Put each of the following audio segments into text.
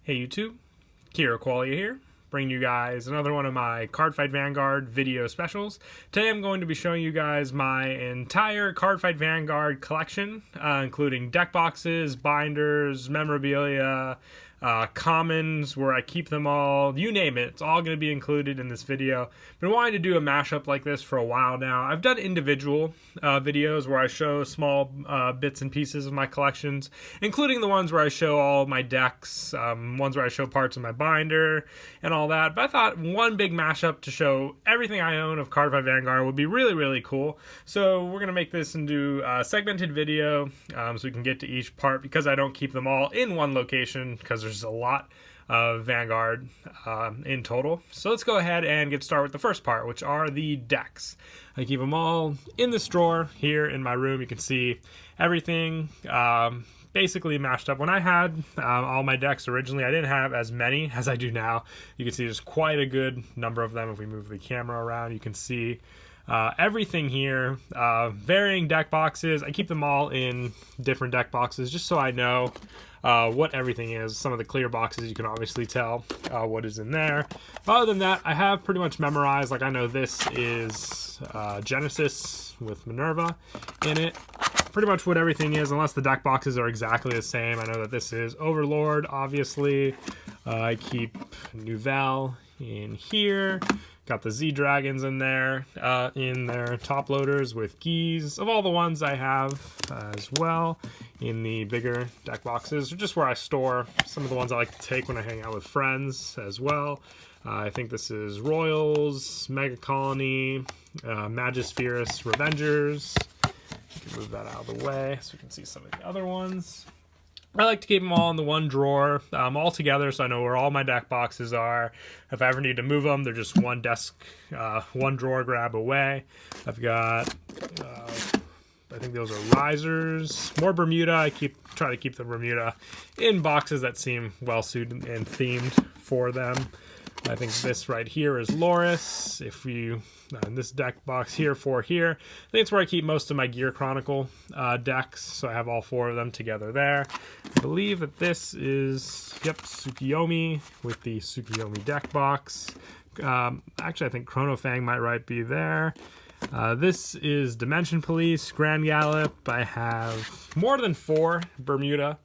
Hey YouTube, Kiraqualia here, bringing you guys another one of my Cardfight Vanguard video specials. Today I'm going to be showing you guys my entire Cardfight Vanguard collection, including deck boxes, binders, memorabilia, commons, where I keep them all, you name it. It's all going to be included in this video. Been wanting to do a mashup like this for a while now. I've done individual videos where I show small bits and pieces of my collections, including the ones where I show all my decks, ones where I show parts of my binder and all that. But I thought one big mashup to show everything I own of Cardfight Vanguard would be really, really cool. So we're going to make this into a segmented video so we can get to each part, because I don't keep them all in one location because there's a lot of Vanguard in total. So let's go ahead and get started with the first part, which are the decks. I keep them all in this drawer here in my room. You can see everything basically mashed up. When I had all my decks originally, I didn't have as many as I do now. You can see there's quite a good number of them. If we move the camera around, you can see everything here, varying deck boxes. I keep them all in different deck boxes just so I know what everything is. Some of the clear boxes, you can obviously tell what is in there. Other than that, I have pretty much memorized. Like, I know this is Genesis with Minerva in it. Pretty much what everything is, unless the deck boxes are exactly the same. I know that this is Overlord, obviously. I keep Nouvelle in here. Got the Z-Dragons in there, in their top loaders with Geese. Of all the ones I have as well in the bigger deck boxes, are just where I store some of the ones I like to take when I hang out with friends as well. I think this is Royals, Mega Colony, Magispherus, Revengers. You can move that out of the way so we can see some of the other ones. I like to keep them all in the one drawer, all together, so I know where all my deck boxes are. If I ever need to move them, they're just one desk, one drawer grab away. I've got, I think those are risers, more Bermuda. I try to keep the Bermuda in boxes that seem well suited and themed for them. I think this right here is Loris. If you, in this deck box here, I think it's where I keep most of my Gear Chronicle decks. So I have all four of them together there. I believe that this is, yep, Tsukiyomi with the Tsukiyomi deck box. Actually, I think Chronofang might be there. This is Dimension Police, Grand Gallop. I have more than 4 Bermuda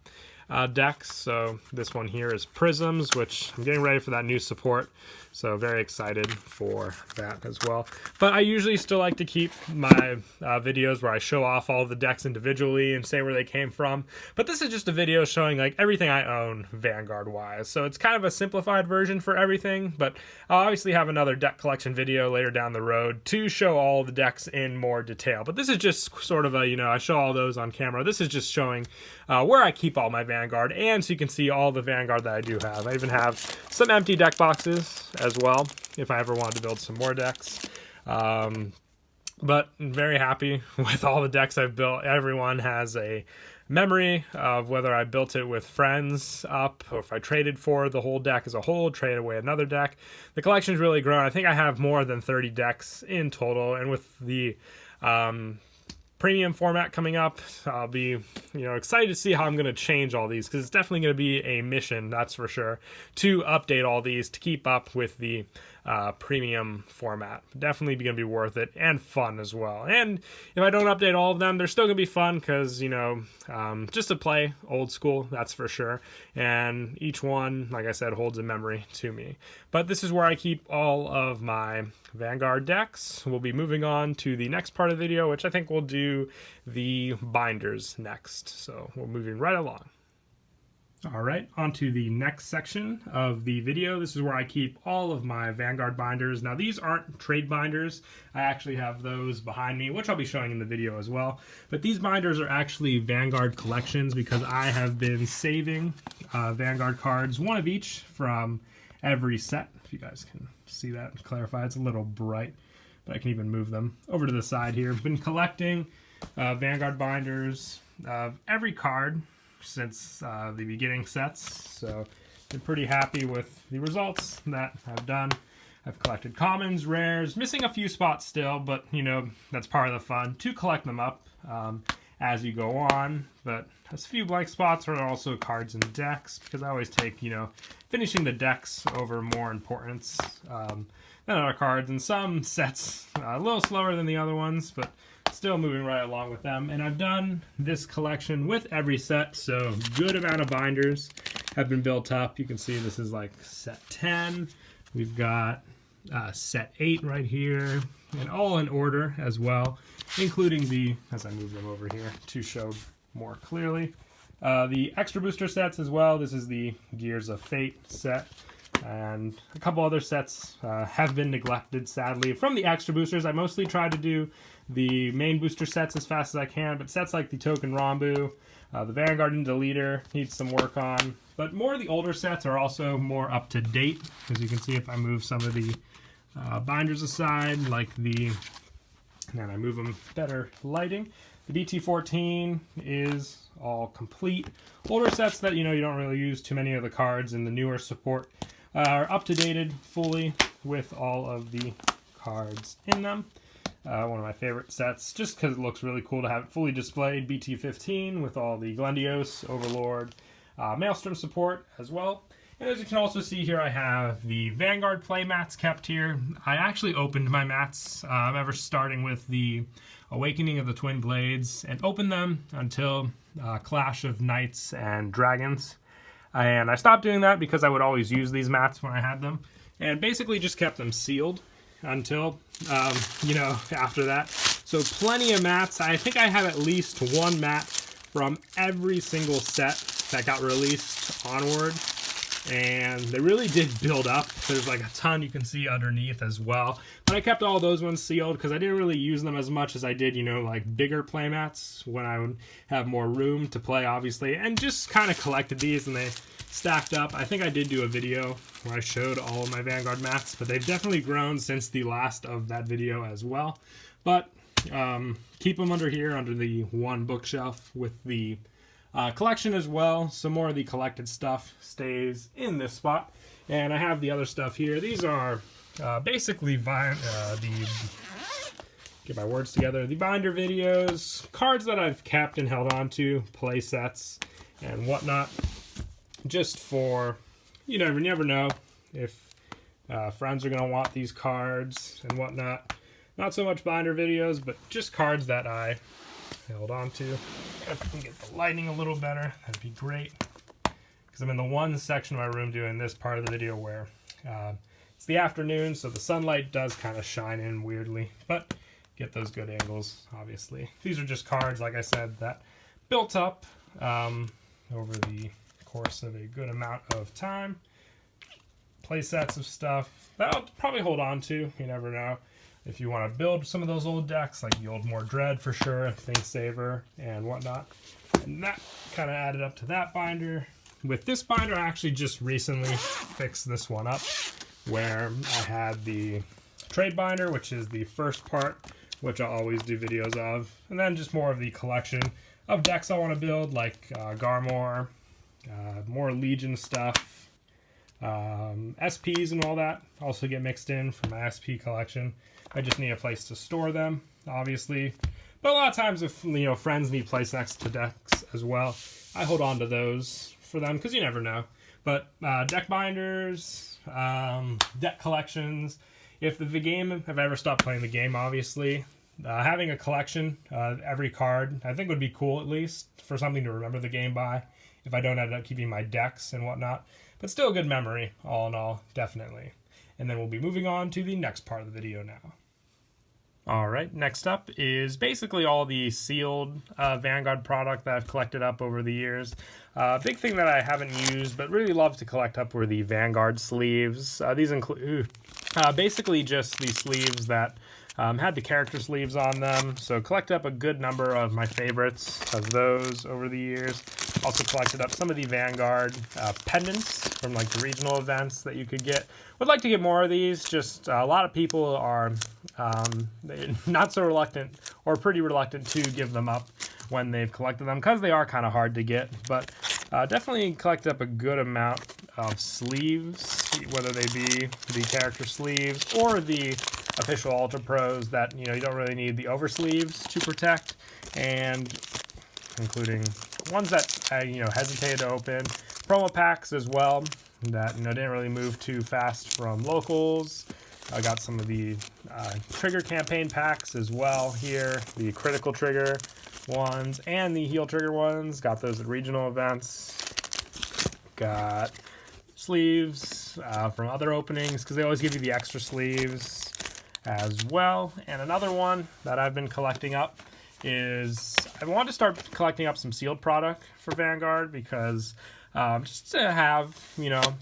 decks. So this one here is Prisms, which I'm getting ready for that new support, so very excited for that as well. But I usually still like to keep my videos where I show off all the decks individually and say where they came from. But this is just a video showing like everything I own Vanguard wise, so it's kind of a simplified version for everything. But I'll obviously have another deck collection video later down the road to show all the decks in more detail. But this is just sort of a, I show all those on camera. This is just showing where I keep all my Vanguard, and so you can see all the Vanguard that I do have. I even have some empty deck boxes as well, if I ever wanted to build some more decks. But I'm very happy with all the decks I've built. Everyone has a memory of whether I built it with friends up, or if I traded for the whole deck as a whole, trade away another deck. The collection's really grown. I think I have more than 30 decks in total, and with the premium format coming up, I'll be excited to see how I'm going to change all these, because it's definitely going to be a mission, that's for sure, to update all these to keep up with the premium format. Definitely going to be worth it, and fun as well. And if I don't update all of them, they're still going to be fun, because just to play old school, that's for sure. And each one, like I said, holds a memory to me. But this is where I keep all of my Vanguard decks. We'll be moving on to the next part of the video, which I think we'll do the binders next. So we're moving right along. All right, on to the next section of the video. This is where I keep all of my Vanguard binders. Now, these aren't trade binders. I actually have those behind me, which I'll be showing in the video as well. But these binders are actually Vanguard collections, because I have been saving Vanguard cards, one of each from every set. If you guys can see that and clarify, it's a little bright, but I can even move them over to the side here. I've been collecting Vanguard binders of every card since the beginning sets, so been pretty happy with the results that I've done. I've collected commons, rares, missing a few spots still, but that's part of the fun to collect them up. as you go on, but a few blank spots are also cards and decks, because I always take, finishing the decks over more importance than other cards, and some sets a little slower than the other ones, but still moving right along with them. And I've done this collection with every set, so good amount of binders have been built up. You can see this is like set 10. We've got set 8 right here, and all in order as well, including the, as I move them over here to show more clearly, the extra booster sets as well. This is the Gears of Fate set, and a couple other sets have been neglected, sadly. From the extra boosters, I mostly try to do the main booster sets as fast as I can, but sets like the Token Rambu, the Vanguard and the Leader needs some work on. But more of the older sets are also more up to date, as you can see if I move some of the binders aside, like the, and I move them better lighting. The BT14 is all complete. Older sets that you don't really use too many of the cards in the newer support are up to dated fully with all of the cards in them. One of my favorite sets, just because it looks really cool to have it fully displayed. BT15 with all the Glendios, Overlord, Maelstrom support as well. And as you can also see here, I have the Vanguard play mats kept here. I actually opened my mats, ever starting with the Awakening of the Twin Blades, and opened them until Clash of Knights and Dragons. And I stopped doing that because I would always use these mats when I had them, and basically just kept them sealed until, after that. So plenty of mats. I think I have at least one mat from every single set that got released onward. And they really did build up. There's like a ton you can see underneath as well. But I kept all those ones sealed because I didn't really use them as much as I did, like bigger playmats when I would have more room to play, obviously. And just kind of collected these and they stacked up. I think I did do a video where I showed all of my Vanguard mats, but they've definitely grown since the last of that video as well. But keep them under here, under the one bookshelf with the collection as well. Some more of the collected stuff stays in this spot, and I have the other stuff here. These are basically get my words together, the binder videos, cards that I've kept and held on to, play sets and whatnot, just for, you never know if friends are going to want these cards and whatnot. Not so much binder videos, but just cards that I held on to. If we can get the lighting a little better, that'd be great. Because I'm in the one section of my room doing this part of the video where it's the afternoon, so the sunlight does kind of shine in weirdly, but get those good angles, obviously. These are just cards, like I said, that built up over the course of a good amount of time. Play sets of stuff that I'll probably hold on to, you never know. If you want to build some of those old decks, like the old Mordred for sure, Thingsaver and whatnot. And that kind of added up to that binder. With this binder, I actually just recently fixed this one up, where I had the trade binder, which is the first part, which I'll always do videos of. And then just more of the collection of decks I want to build, like Garmor, more Legion stuff, SPs and all that also get mixed in from my SP collection. I just need a place to store them, obviously. But a lot of times if, friends need place next to decks as well, I hold on to those for them, because you never know. But deck binders, deck collections. If I ever stopped playing the game, obviously, having a collection, every card, I think would be cool, at least, for something to remember the game by, if I don't end up keeping my decks and whatnot. But still a good memory, all in all, definitely. And then we'll be moving on to the next part of the video now. Alright, next up is basically all the sealed Vanguard product that I've collected up over the years. Big thing that I haven't used but really love to collect up were the Vanguard sleeves. These include basically just the sleeves that had the character sleeves on them. So collect up a good number of my favorites of those over the years. Also collected up some of the Vanguard pendants from like the regional events that you could get. Would like to get more of these. Just a lot of people are not so reluctant, or pretty reluctant, to give them up when they've collected them, because they are kind of hard to get. But definitely collected up a good amount of sleeves, whether they be the character sleeves or the official Ultra Pros that you don't really need the over sleeves to protect. And including ones that I hesitated to open, promo packs as well that didn't really move too fast from locals. I got some of the trigger campaign packs as well here, the critical trigger ones and the heal trigger ones. Got those at regional events. Got sleeves from other openings because they always give you the extra sleeves as well. And another one that I've been collecting up is I want to start collecting up some sealed product for Vanguard because just to have,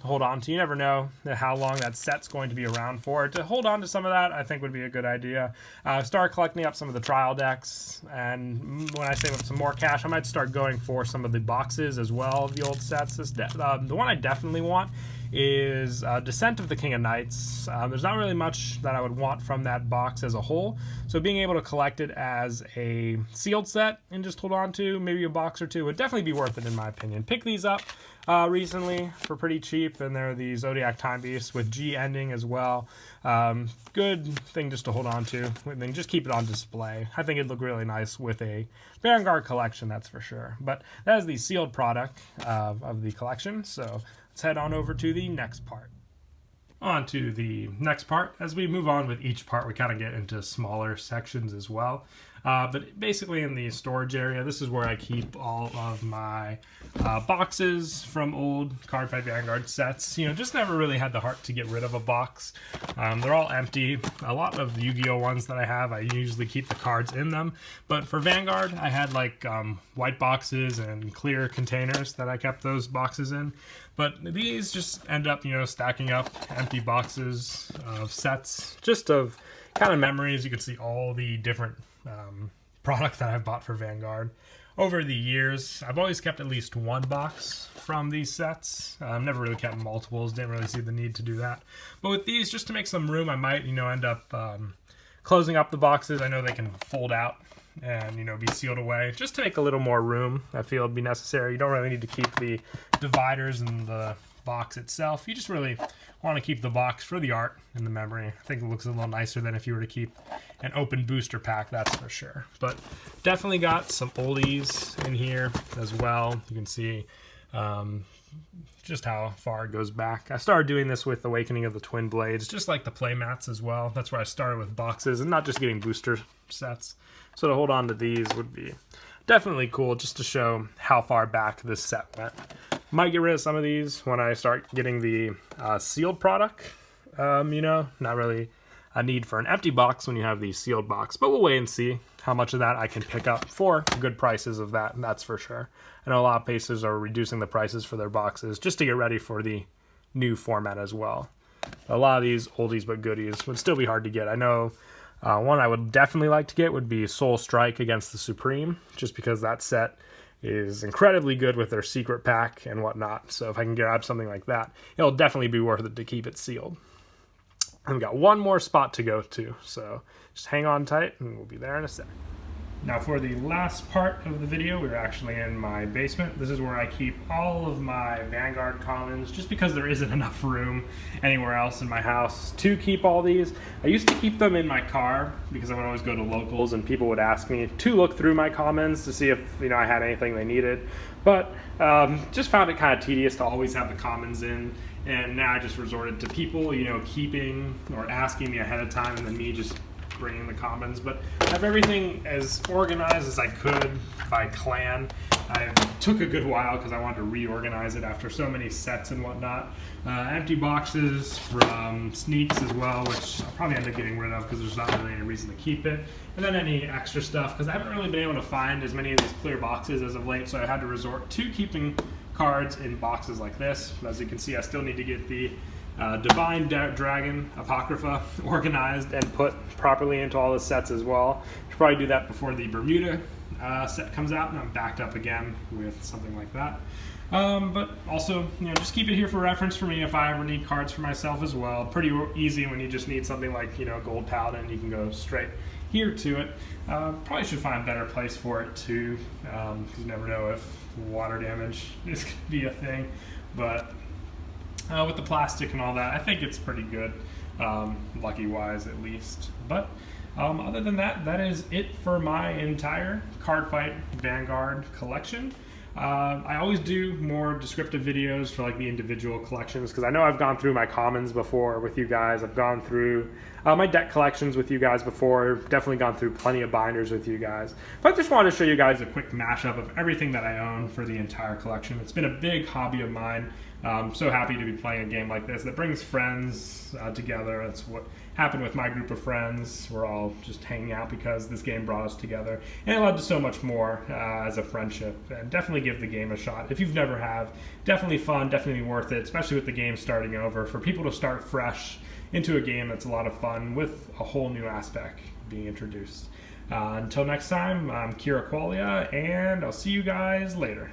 hold on to. You never know how long that set's going to be around for. To hold on to some of that, I think would be a good idea. Start collecting up some of the trial decks, and when I save up some more cash, I might start going for some of the boxes as well of the old sets. The one I definitely want is Descent of the King of Knights. There's not really much that I would want from that box as a whole, so being able to collect it as a sealed set and just hold on to maybe a box or two would definitely be worth it in my opinion. Pick these up recently for pretty cheap, and they're the Zodiac Time Beasts with G ending as well. Good thing just to hold on to, and just keep it on display. I think it'd look really nice with a Vanguard collection, that's for sure. But that is the sealed product of the collection, so let's head on over to the next part. On to the next part. As we move on with each part, we kind of get into smaller sections as well. But basically in the storage area, this is where I keep all of my boxes from old Cardfight Vanguard sets. Just never really had the heart to get rid of a box. They're all empty. A lot of the Yu-Gi-Oh ones that I have, I usually keep the cards in them. But for Vanguard, I had like white boxes and clear containers that I kept those boxes in. But these just end up, stacking up empty boxes of sets, just of kind of memories. You can see all the different product that I've bought for Vanguard over the years. I've always kept at least one box from these sets. I've never really kept multiples, didn't really see the need to do that. But with these, just to make some room, I might, end up closing up the boxes. I know they can fold out and, be sealed away. Just to make a little more room, I feel it'd be necessary. You don't really need to keep the dividers in the box itself. You just really want to keep the box for the art and the memory. I think it looks a little nicer than if you were to keep an open booster pack, that's for sure. But definitely got some oldies in here as well. You can see just how far it goes back. I started doing this with Awakening of the Twin Blades, just like the play mats as well. That's where I started with boxes and not just getting booster sets. So to hold on to these would be definitely cool, just to show how far back this set went. Might get rid of some of these when I start getting the sealed product. Not really a need for an empty box when you have the sealed box, but we'll wait and see how much of that I can pick up for good prices of that, and that's for sure. I know a lot of places are reducing the prices for their boxes just to get ready for the new format as well. A lot of these oldies but goodies would still be hard to get. I know one I would definitely like to get would be Soul Strike against the Supreme, just because that set is incredibly good with their secret pack and whatnot. So if I can grab something like that, it'll definitely be worth it to keep it sealed. And we've got one more spot to go to, so just hang on tight and we'll be there in a sec. Now for the last part of the video, we're actually in my basement. This is where I keep all of my Vanguard commons, just because there isn't enough room anywhere else in my house to keep all these. I used to keep them in my car because I would always go to locals and people would ask me to look through my commons to see if I had anything they needed. But just found it kind of tedious to always have the commons in. And now I just resorted to people, keeping or asking me ahead of time, and then me just bringing the commons. But I have everything as organized as I could by clan. I took a good while because I wanted to reorganize it after so many sets and whatnot. Empty boxes from sneaks as well, which I'll probably end up getting rid of because there's not really any reason to keep it. And then any extra stuff, because I haven't really been able to find as many of these clear boxes as of late, so I had to resort to keeping cards in boxes like this. As you can see, I still need to get the Divine Dragon Apocrypha organized and put properly into all the sets as well. Should probably do that before the Bermuda set comes out, and I'm backed up again with something like that. But also, just keep it here for reference for me if I ever need cards for myself as well. Pretty easy when you just need something like, Gold Paladin, you can go straight here to it. Probably should find a better place for it too, because you never know if water damage is going to be a thing. But with the plastic and all that, I think it's pretty good, lucky-wise at least. But Other than that, that is it for my entire Cardfight Vanguard collection. I always do more descriptive videos for like the individual collections, because I know I've gone through my commons before with you guys. I've gone through my deck collections with you guys before. Definitely gone through plenty of binders with you guys. But I just wanted to show you guys a quick mashup of everything that I own for the entire collection. It's been a big hobby of mine. I'm so happy to be playing a game like this that brings friends together. That's what happened with my group of friends. We're all just hanging out because this game brought us together, and it led to so much more as a friendship. And definitely give the game a shot if you've never have. Definitely fun, definitely worth it, especially with the game starting over. For people to start fresh into a game that's a lot of fun with a whole new aspect being introduced. Until next time, I'm Kiraqualia, and I'll see you guys later.